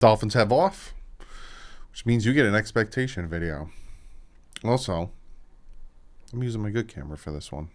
Dolphins have off, which means you get an expectation video. Also, I'm using my good camera for this one.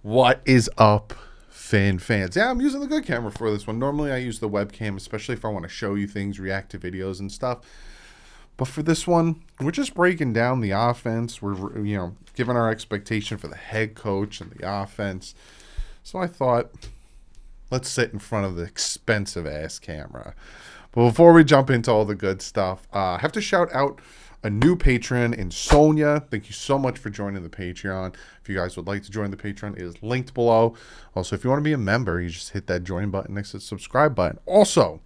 What is up, fans? Yeah, I'm using the good camera for this one. Normally I use the webcam, especially if I want to show you things, react to videos and stuff. But for this one, we're just breaking down the offense. We're, giving our expectation for the head coach and the offense. So I thought, let's sit in front of the expensive ass camera. But before we jump into all the good stuff, I have to shout out a new patron in Sonia. Thank you so much for joining the Patreon. If you guys would like to join the Patreon, it is linked below. Also, if you want to be a member, you just hit that join button next to the subscribe button. Also,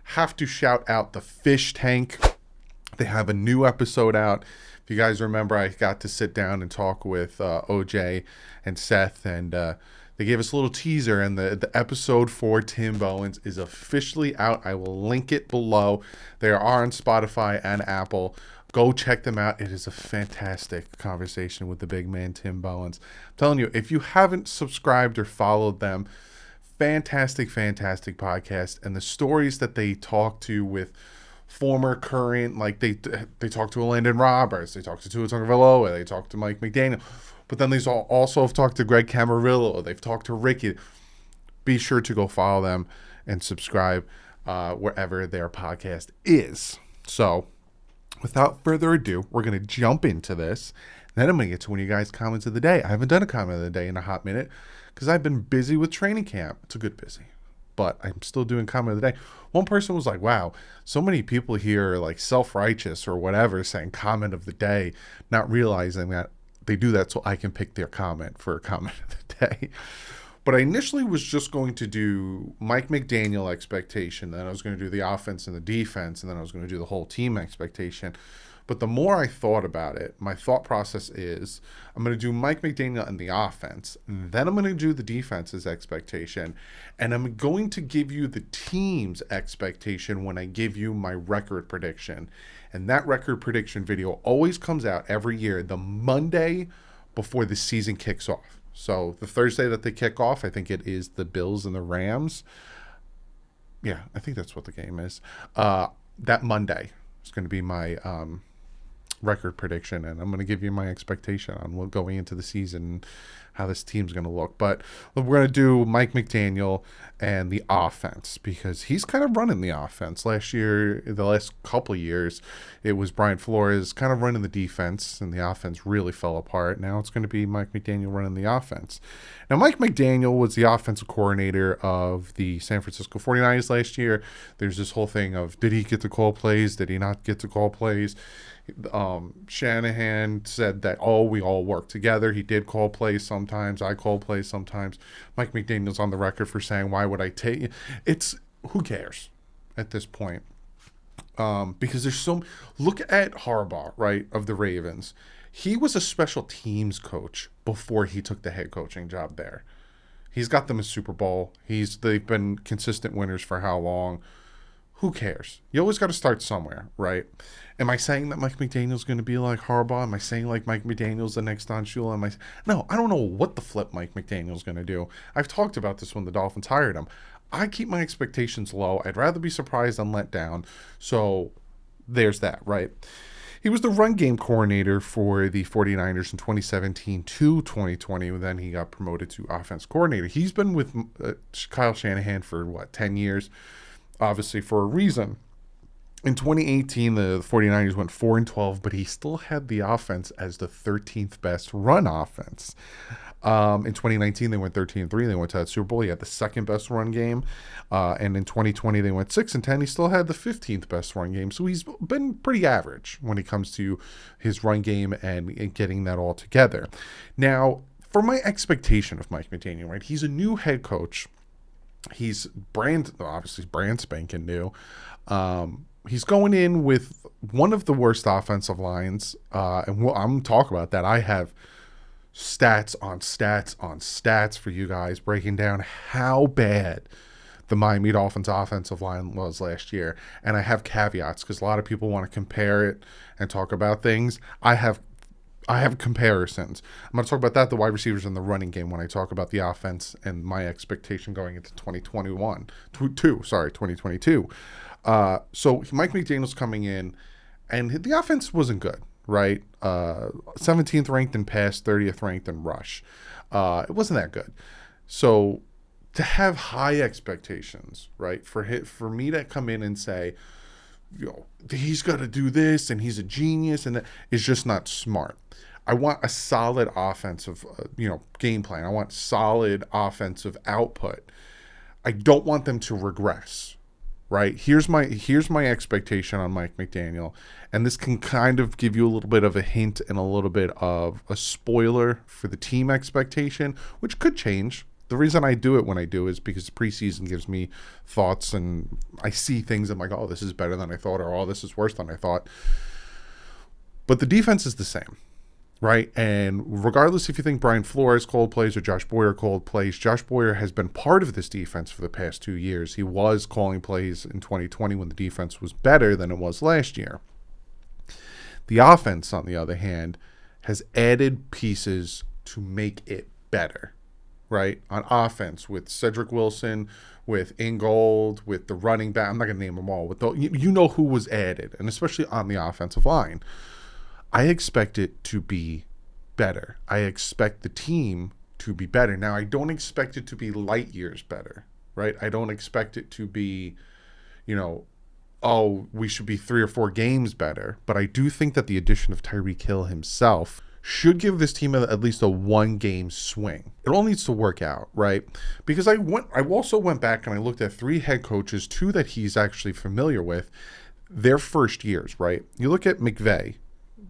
have to shout out the Fish Tank. They have a new episode out. If you guys remember, I got to sit down and talk with OJ and Seth, and they gave us a little teaser, and the episode for Tim Bowens is officially out. I will link it below. They are on Spotify and Apple. Go check them out. It is a fantastic conversation with the big man, Tim Bowens. I'm telling you, if you haven't subscribed or followed them, fantastic podcast. And the stories that they talk to with former, current, like they talk to Landon Roberts, they talk to Tua Tagovailoa, they talk to Mike McDaniel. But then they also have talked to Greg Camarillo. They've talked to Ricky. Be sure to go follow them and subscribe wherever their podcast is. So, without further ado, we're going to jump into this. Then I'm going to get to one of you guys' comments of the day. I haven't done a comment of the day in a hot minute because I've been busy with training camp. It's a good busy, but I'm still doing comment of the day. One person was like, wow, so many people here are like self-righteous or whatever saying comment of the day, not realizing that they do that so I can pick their comment for a comment of the day. But I initially was just going to do Mike McDaniel expectation, then I was going to do the offense and the defense, and then I was going to do the whole team expectation. But the more I thought about it, my thought process is I'm going to do Mike McDaniel and the offense, and then I'm going to do the defense's expectation, and I'm going to give you the team's expectation when I give you my record prediction. And that record prediction video always comes out every year, the Monday before the season kicks off. So the Thursday that they kick off, I think it is the Bills and the Rams. Yeah, I think that's what the game is. That Monday is going to be my record prediction, and I'm going to give you my expectation on what going into the season, how this team's going to look. But we're going to do Mike McDaniel and the offense because he's kind of running the offense. Last year, the last couple of years, it was Brian Flores kind of running the defense, and the offense really fell apart. Now it's going to be Mike McDaniel running the offense. Now, Mike McDaniel was the offensive coordinator of the San Francisco 49ers last year. There's this whole thing of, did he get to call plays? Did he not get to call plays? Shanahan said that, we all work together. He did call plays sometimes. I call plays sometimes. Mike McDaniel's on the record for saying, why would I take it? It's, who cares at this point? Because there's look at Harbaugh, right, of the Ravens. He was a special teams coach before he took the head coaching job there. He's got them a Super Bowl. They've been consistent winners for how long? Who cares? You always got to start somewhere, right? Am I saying that Mike McDaniel's going to be like Harbaugh? Am I saying like Mike McDaniel's the next Don Shula? No, I don't know what the flip Mike McDaniel's going to do. I've talked about this when the Dolphins hired him. I keep my expectations low. I'd rather be surprised than let down. So there's that, right? He was the run game coordinator for the 49ers in 2017 to 2020. Then he got promoted to offense coordinator. He's been with Kyle Shanahan for, 10 years? Obviously for a reason. In 2018, the 49ers went 4-12, but he still had the offense as the 13th best run offense. In 2019, they went 13-3. They went to that Super Bowl. He had the second best run game. And in 2020, they went 6-10. He still had the 15th best run game. So he's been pretty average when it comes to his run game and getting that all together. Now, for my expectation of Mike McDaniel, right? He's a new head coach. He's obviously brand spanking new. He's going in with one of the worst offensive lines, and I'm talking about that. I have stats on stats on stats for you guys, breaking down how bad the Miami Dolphins offensive line was last year. And I have caveats because a lot of people want to compare it and talk about things. I have comparisons. I'm going to talk about that, the wide receivers and the running game, when I talk about the offense and my expectation going into 2022. So Mike McDaniel's coming in, and the offense wasn't good, right? 17th ranked in pass, 30th ranked in rush. It wasn't that good. So to have high expectations, right, for me to come in and say, he's got to do this and he's a genius, and that is just not smart. I want a solid offensive, game plan. I want solid offensive output. I don't want them to regress, right? Here's my expectation on Mike McDaniel, and this can kind of give you a little bit of a hint and a little bit of a spoiler for the team expectation, which could change. The reason I do it when I do is because preseason gives me thoughts, and I see things. I'm like, oh, this is better than I thought, or oh, this is worse than I thought. But the defense is the same, right? And regardless if you think Brian Flores called plays or Josh Boyer called plays, Josh Boyer has been part of this defense for the past 2 years. He was calling plays in 2020 when the defense was better than it was last year. The offense, on the other hand, has added pieces to make it better. Right, on offense with Cedric Wilson, with Ingold, with the running back. I'm not going to name them all. With who was added, and especially on the offensive line. I expect it to be better. I expect the team to be better. Now, I don't expect it to be light years better, right? I don't expect it to be, we should be 3 or 4 games better. But I do think that the addition of Tyreek Hill himself should give this team at least a 1-game swing. It all needs to work out, right? Because I also went back and I looked at 3 head coaches, 2 that he's actually familiar with, their first years, right? You look at McVay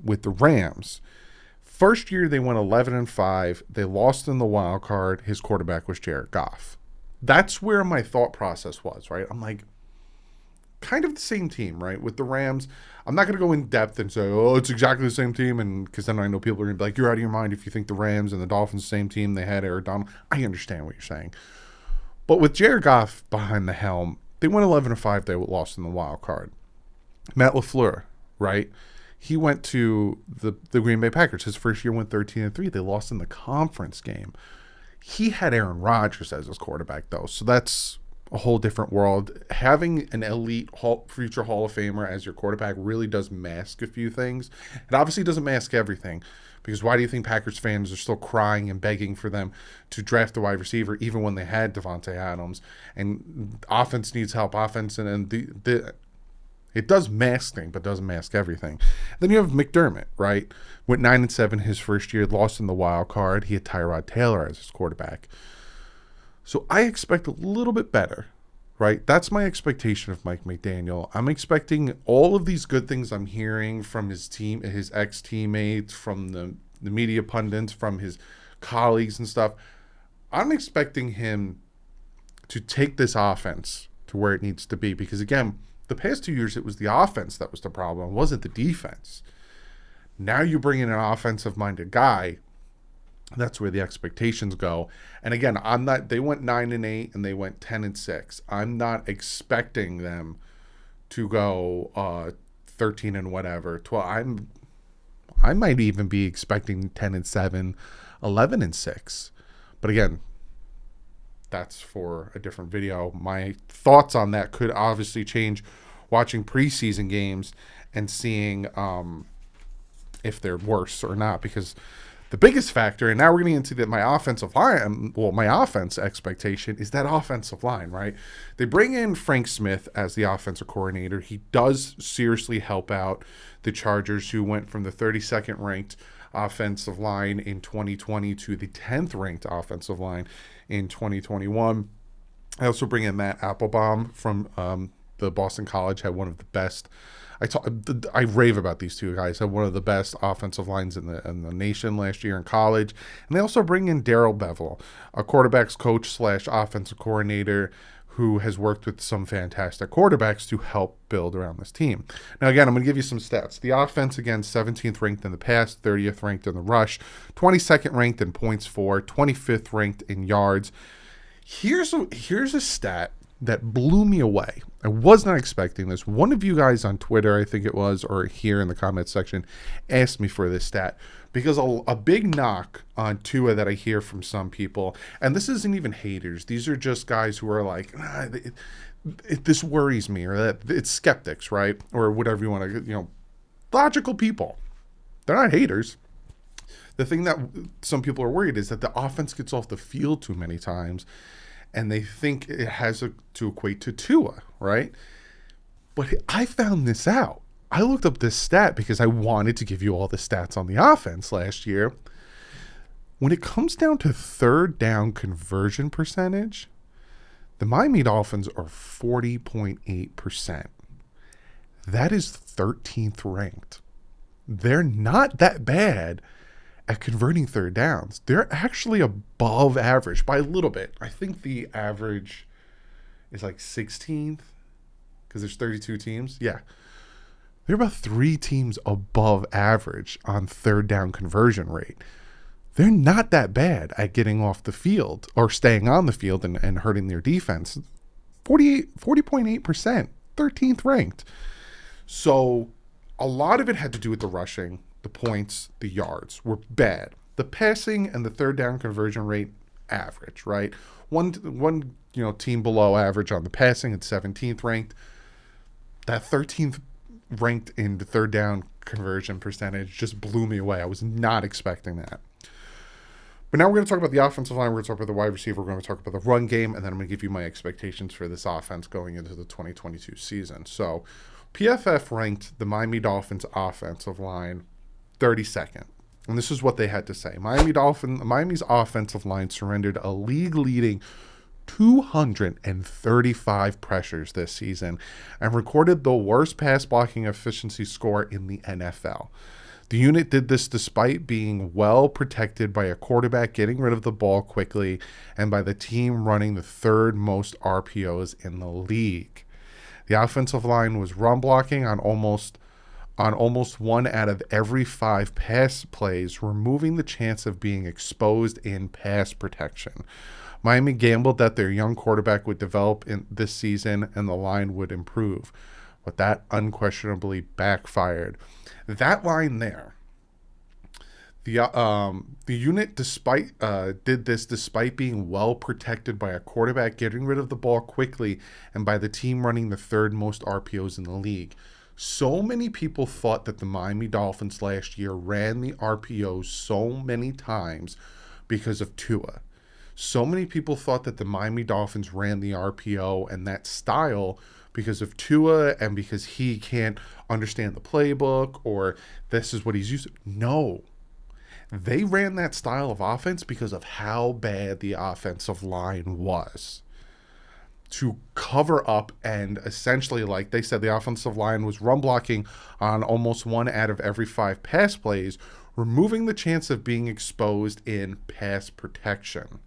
with the Rams. First year they went 11-5. They lost in the wild card. His quarterback was Jared Goff. That's where my thought process was, right? I'm like, kind of the same team, right? With the Rams, I'm not going to go in depth and say, oh, it's exactly the same team, and because then I know people are going to be like, you're out of your mind if you think the Rams and the Dolphins the same team. They had Aaron Donald. I understand what you're saying. But with Jared Goff behind the helm, they went 11-5. They lost in the wild card. Matt LaFleur, right? He went to the Green Bay Packers. His first year went 13-3. They lost in the conference game. He had Aaron Rodgers as his quarterback, though, so that's a whole different world. Having an elite future Hall of Famer as your quarterback really does mask a few things. It obviously doesn't mask everything, because why do you think Packers fans are still crying and begging for them to draft a wide receiver even when they had Devontae Adams? And offense needs help. Offense and it does mask things, but doesn't mask everything. Then you have McDermott, right? Went 9-7 his first year, lost in the wild card. He had Tyrod Taylor as his quarterback. So I expect a little bit better, right? That's my expectation of Mike McDaniel. I'm expecting all of these good things I'm hearing from his team, his ex-teammates, from the media pundits, from his colleagues and stuff. I'm expecting him to take this offense to where it needs to be, because, again, the past 2 years it was the offense that was the problem. It wasn't the defense. Now you bring in an offensive-minded guy. That's where the expectations go. And again, they went 9-8 and they went 10-6. I'm not expecting them to go 13 and whatever. 12. I might even be expecting 10-7, 11-6. But again, that's for a different video. My thoughts on that could obviously change watching preseason games and seeing if they're worse or not, because the biggest factor, and now we're getting into my offensive line, my offense expectation is that offensive line, right? They bring in Frank Smith as the offensive coordinator. He does seriously help out the Chargers, who went from the 32nd ranked offensive line in 2020 to the 10th ranked offensive line in 2021. I also bring in Matt Applebaum from the Boston College, had one of the best. I rave about these two guys. Had one of the best offensive lines in the nation last year in college. And they also bring in Darrell Bevell, a quarterbacks coach / offensive coordinator who has worked with some fantastic quarterbacks to help build around this team. Now, again, I'm going to give you some stats. The offense, again, 17th ranked in the pass, 30th ranked in the rush, 22nd ranked in points for, 25th ranked in yards. Here's a stat that blew me away. I was not expecting this. One of you guys on Twitter, I think it was, or here in the comments section, asked me for this stat. Because a big knock on Tua that I hear from some people, and this isn't even haters. These are just guys who are like, this worries me, or that it's skeptics, right? Or whatever you want to, logical people. They're not haters. The thing that some people are worried is that the offense gets off the field too many times, and they think it has to equate to Tua, right? But I found this out. I looked up this stat because I wanted to give you all the stats on the offense last year. When it comes down to third down conversion percentage, the Miami Dolphins are 40.8%. That is 13th ranked. They're not that bad at converting third downs. They're actually above average by a little bit. I think the average is like 16th because there's 32 teams. Yeah. They're about 3 teams above average on third down conversion rate. They're not that bad at getting off the field or staying on the field and hurting their defense. 40.8%, 13th ranked. So a lot of it had to do with the rushing, the points, the yards were bad. The passing and the third down conversion rate, average, right? One team below average on the passing at 17th ranked. That 13th ranked in the third down conversion percentage just blew me away. I was not expecting that. But now we're going to talk about the offensive line. We're going to talk about the wide receiver. We're going to talk about the run game. And then I'm going to give you my expectations for this offense going into the 2022 season. So PFF ranked the Miami Dolphins offensive line 32nd. And this is what they had to say. Miami's offensive line surrendered a league-leading 235 pressures this season and recorded the worst pass blocking efficiency score in the NFL. The unit did this despite being well protected by a quarterback getting rid of the ball quickly and by the team running the third most RPOs in the league. The offensive line was run blocking on almost 1 out of every 5 pass plays, removing the chance of being exposed in pass protection. Miami gambled that their young quarterback would develop in this season and the line would improve, but that unquestionably backfired. That line there, the unit did this despite being well protected by a quarterback getting rid of the ball quickly and by the team running the third most RPOs in the league. So many people thought that the Miami Dolphins last year ran the RPOs so many times because of Tua. So many people thought that the Miami Dolphins ran the RPO and that style because of Tua and because he can't understand the playbook or this is what he's used to. No. They ran that style of offense because of how bad the offensive line was. To cover up and essentially, like they said, the offensive line was run blocking on almost 1 out of every 5 pass plays, removing the chance of being exposed in pass protection.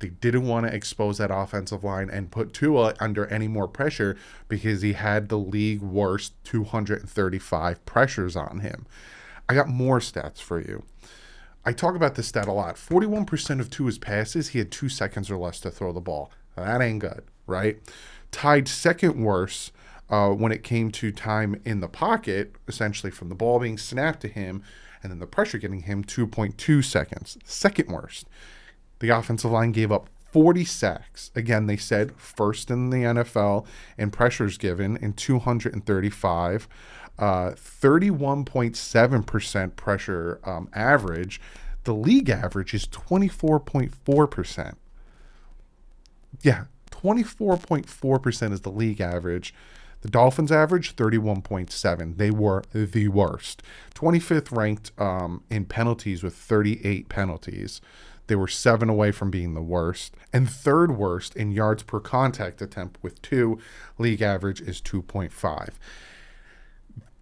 They didn't want to expose that offensive line and put Tua under any more pressure because he had the league worst 235 pressures on him. I got more stats for you. I talk about this stat a lot. 41% of Tua's passes, he had 2 seconds or less to throw the ball. Now, that ain't good, right? Tied second worst when it came to time in the pocket, essentially from the ball being snapped to him and then the pressure getting him, 2.2 seconds. Second worst. The offensive line gave up 40 sacks. Again, they said first in the NFL in pressures given in 235, 31.7% pressure average. The league average is 24.4%. Yeah, 24.4% is the league average. The Dolphins average, 31.7. They were the worst. 25th ranked in penalties with 38 penalties. They were 7 away from being the worst. And third worst in yards per contact attempt with 2. League average is 2.5.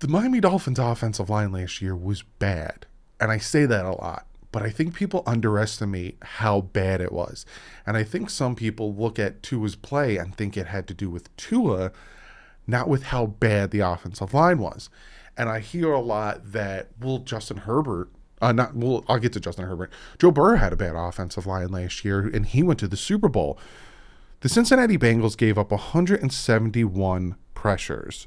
The Miami Dolphins offensive line last year was bad. And I say that a lot. But I think people underestimate how bad it was. And I think some people look at Tua's play and think it had to do with Tua, not with how bad the offensive line was. And I hear a lot that, Justin Herbert, I'll get to Justin Herbert. Joe Burrow had a bad offensive line last year, and he went to the Super Bowl. The Cincinnati Bengals gave up 171 pressures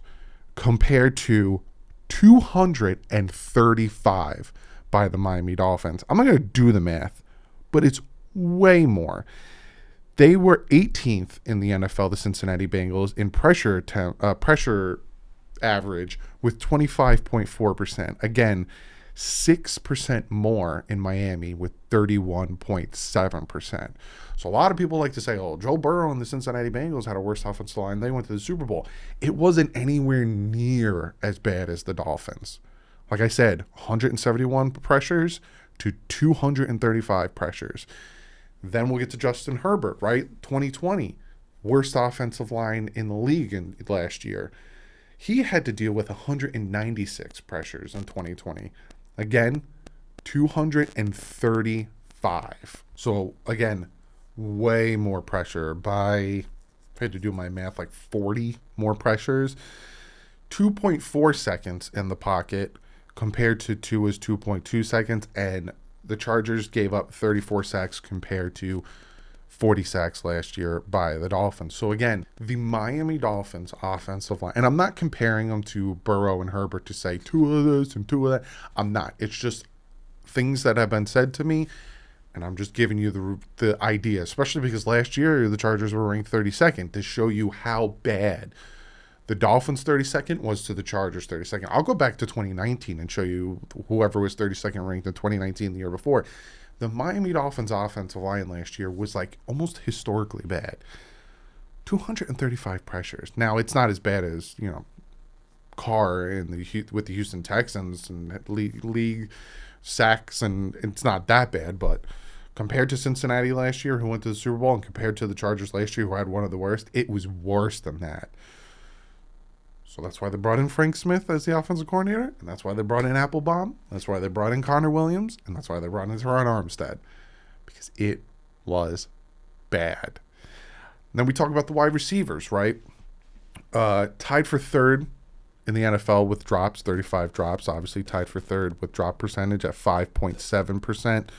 compared to 235 by the Miami Dolphins. I'm not going to do the math, but it's way more. They were 18th in the NFL, the Cincinnati Bengals, in pressure average with 25.4%. Again, 6% more in Miami with 31.7%. So a lot of people like to say, oh, Joe Burrow and the Cincinnati Bengals had a worse offensive line. They went to the Super Bowl. It wasn't anywhere near as bad as the Dolphins. Like I said, 171 pressures to 235 pressures. Then we'll get to Justin Herbert, right? 2020, worst offensive line in the league last year. He had to deal with 196 pressures in 2020. Again, 235. So, again, way more pressure by, I had to do my math, like 40 more pressures. 2.4 seconds in the pocket compared to Tua's 2.2 seconds, and the Chargers gave up 34 sacks compared to 40 sacks last year by the Dolphins. So again, the Miami Dolphins offensive line, and I'm not comparing them to Burrow and Herbert to say two of this and two of that. I'm not. It's just things that have been said to me, and I'm just giving you the idea, especially because last year the Chargers were ranked 32nd, to show you how bad the Dolphins 32nd was to the Chargers 32nd. I'll go back to 2019 and show you whoever was 32nd ranked in 2019 the year before. The Miami Dolphins offensive line last year was like almost historically bad. 235 pressures. Now, it's not as bad as, Carr with the Houston Texans and league sacks, and it's not that bad, but compared to Cincinnati last year, who went to the Super Bowl, and compared to the Chargers last year, who had one of the worst, it was worse than that. So that's why they brought in Frank Smith as the offensive coordinator, and that's why they brought in Applebaum, that's why they brought in Connor Williams, and that's why they brought in Teron Armstead, because it was bad. And then we talk about the wide receivers, right? Tied for third in the NFL with drops, 35 drops, obviously tied for third with drop percentage at 5.7%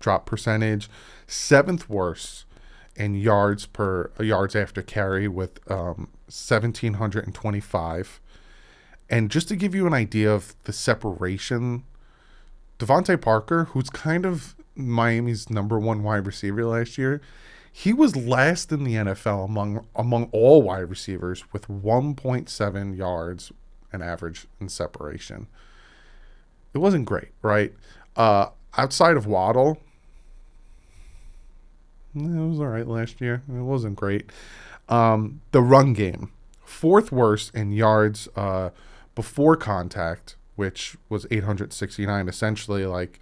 drop percentage. Seventh worst in yards after carry with 1,725. And just to give you an idea of the separation, Devontae Parker, who's kind of Miami's number one wide receiver last year, he was last in the NFL among all wide receivers with 1.7 yards an average in separation. It wasn't great, right? Outside of Waddle, it was all right last year. It wasn't great. The run game, fourth worst in yards before contact, which was 869. Essentially, like,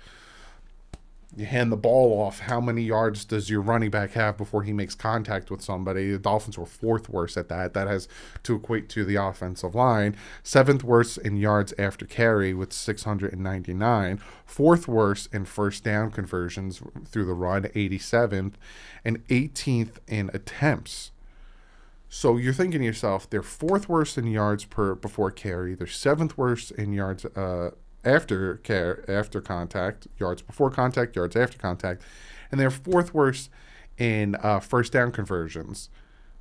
you hand the ball off, how many yards does your running back have before he makes contact with somebody? The Dolphins were fourth worst at that. That has to equate to the offensive line. Seventh worst in yards after carry with 699. Fourth worst in first down conversions through the run, 87th. And 18th in attempts. So you're thinking to yourself, they're fourth worst in yards before carry. They're seventh worst in yards after contact, yards before contact, yards after contact, and they're fourth worst in first down conversions.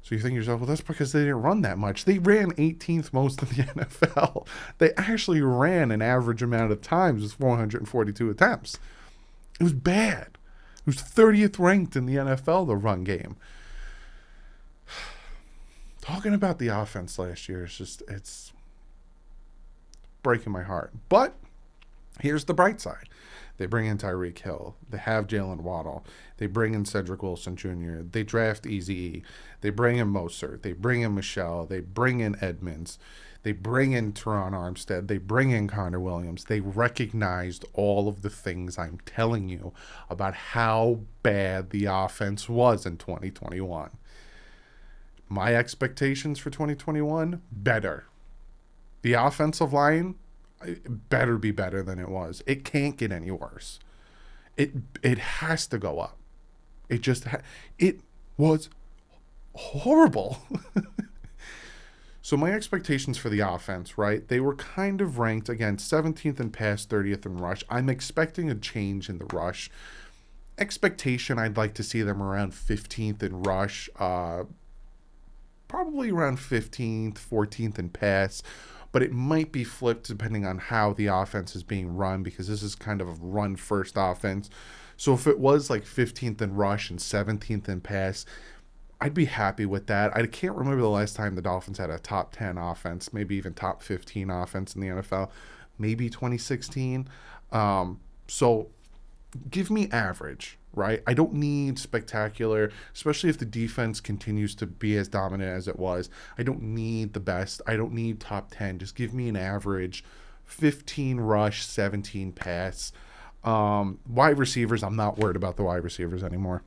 So you think to yourself, well, that's because they didn't run that much. They ran 18th most in the NFL. They actually ran an average amount of times with 442 attempts. It was bad. It was 30th ranked in the NFL, the run game. Talking about the offense last year it's breaking my heart. But here's the bright side. They bring in Tyreek Hill. They have Jalen Waddle. They bring in Cedric Wilson Jr. They draft Eazy-E. They bring in Mostert. They bring in Michelle. They bring in Edmonds. They bring in Teron Armstead. They bring in Connor Williams. They recognized all of the things I'm telling you about how bad the offense was in 2021. My expectations for 2021, better. The offensive line, better be better than it was. It can't get any worse. It has to go up. It was horrible. So my expectations for the offense, right? They were kind of ranked, again, 17th in pass, 30th in rush. I'm expecting a change in the rush. expectation, I'd like to see them around 15th in rush, probably around 15th, 14th in pass, but it might be flipped depending on how the offense is being run, because this is kind of a run-first offense. So if it was like 15th in rush and 17th in pass, I'd be happy with that. I can't remember the last time the Dolphins had a top 10 offense, maybe even top 15 offense in the NFL, maybe 2016. So give me average, right? I don't need spectacular, especially if the defense continues to be as dominant as it was. I don't need the best. I don't need top 10. Just give me an average 15 rush, 17 pass. Wide receivers, I'm not worried about the wide receivers anymore.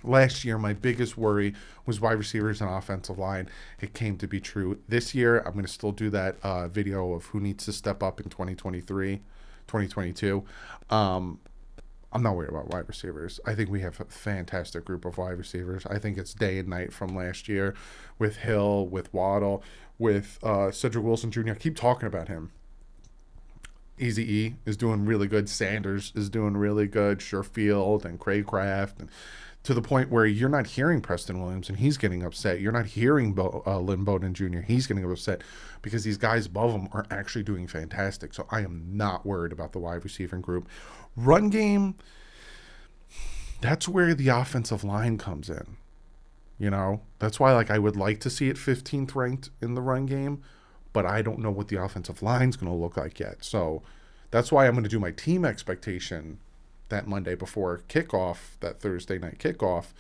Last year, my biggest worry was wide receivers and offensive line. It came to be true. This year, I'm going to still do that video of who needs to step up in 2023, 2022. I'm not worried about wide receivers. I think we have a fantastic group of wide receivers. I think it's day and night from last year with Hill, with Waddle, with Cedric Wilson Jr. I keep talking about him. Easy E is doing really good. Sanders is doing really good. Sherfield and Craycraft, and to the point where you're not hearing Preston Williams and he's getting upset. You're not hearing Lynn Bowden Jr. He's getting upset because these guys above him are actually doing fantastic. So I am not worried about the wide receiving group. Run game, that's where the offensive line comes in. You know, that's why I would like to see it 15th ranked in the run game, but I don't know what the offensive line's going to look like yet. So that's why I'm going to do my team expectation that Monday before kickoff, that Thursday night kickoff,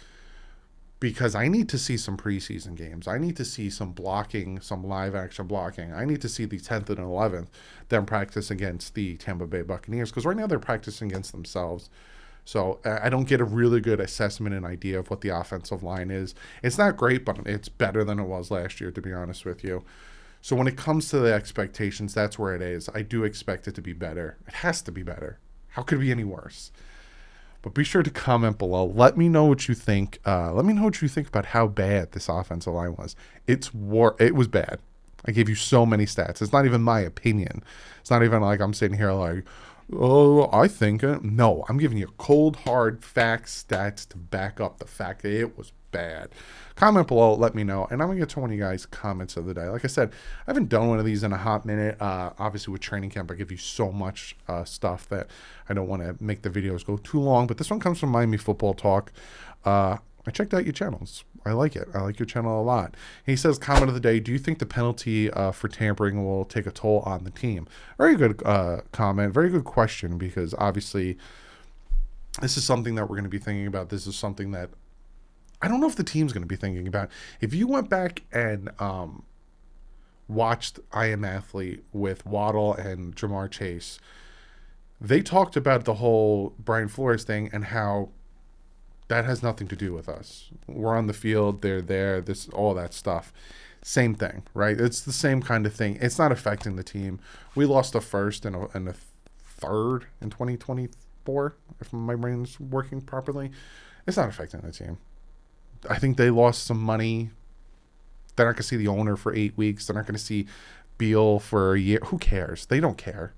because I need to see some preseason games. I need to see some blocking, some live action blocking. I need to see the 10th and 11th them practice against the Tampa Bay Buccaneers, because right now they're practicing against themselves. So I don't get a really good assessment and idea of what the offensive line is. It's not great, but it's better than it was last year, to be honest with you. So when it comes to the expectations, that's where it is. I do expect it to be better. It has to be better. How could it be any worse? But be sure to comment below. Let me know what you think. Let me know what you think about how bad this offensive line was. It was bad. I gave you so many stats. It's not even my opinion. It's not even like I'm sitting here like, oh, I think it. No, I'm giving you cold, hard facts, stats to back up the fact that it was bad. Comment below, let me know, and I'm gonna get to one of you guys' comments of the day. Like I said, I haven't done one of these in a hot minute. Obviously with training camp, I give you so much stuff that I don't want to make the videos go too long, but this one comes from Miami Football Talk. I checked out your channels. I like it. I like your channel a lot. He says, comment of the day, do you think the penalty for tampering will take a toll on the team? Very good comment. Very good question, because obviously this is something that we're going to be thinking about. This is something that I don't know if the team's going to be thinking about. If you went back and watched I Am Athlete with Waddle and Jamar Chase, they talked about the whole Brian Flores thing and how that has nothing to do with us. We're on the field, they're there, all that stuff. Same thing, right? It's the same kind of thing. It's not affecting the team. We lost a first and a third in 2024, if my brain's working properly. It's not affecting the team. I think they lost some money. They're not going to see the owner for 8 weeks. They're not going to see Beal for a year. Who cares? They don't care.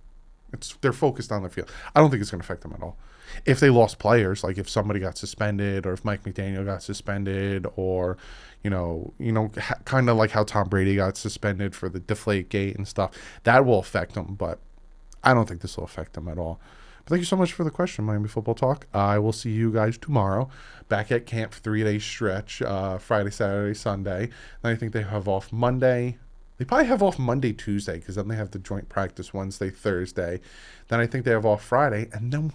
They're focused on the field. I don't think it's going to affect them at all. If they lost players, like if somebody got suspended, or if Mike McDaniel got suspended, or kind of like how Tom Brady got suspended for the Deflate Gate and stuff, that will affect them. But I don't think this will affect them at all. But thank you so much for the question, Miami Football Talk. I will see you guys tomorrow back at camp, 3-day stretch, Friday, Saturday, Sunday. Then I think they have off Monday. They probably have off Monday, Tuesday, because then they have the joint practice Wednesday, Thursday. Then I think they have off Friday, and then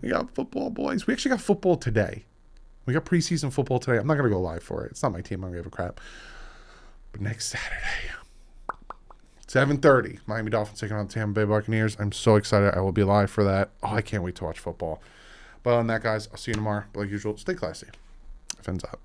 we got football, boys. We actually got football today. We got preseason football today. I'm not going to go live for it. It's not my team. I don't give a crap. But next Saturday, 7:30, Miami Dolphins taking on the Tampa Bay Buccaneers. I'm so excited. I will be live for that. Oh, I can't wait to watch football. But on that, guys, I'll see you tomorrow. But like usual, stay classy. Fins up.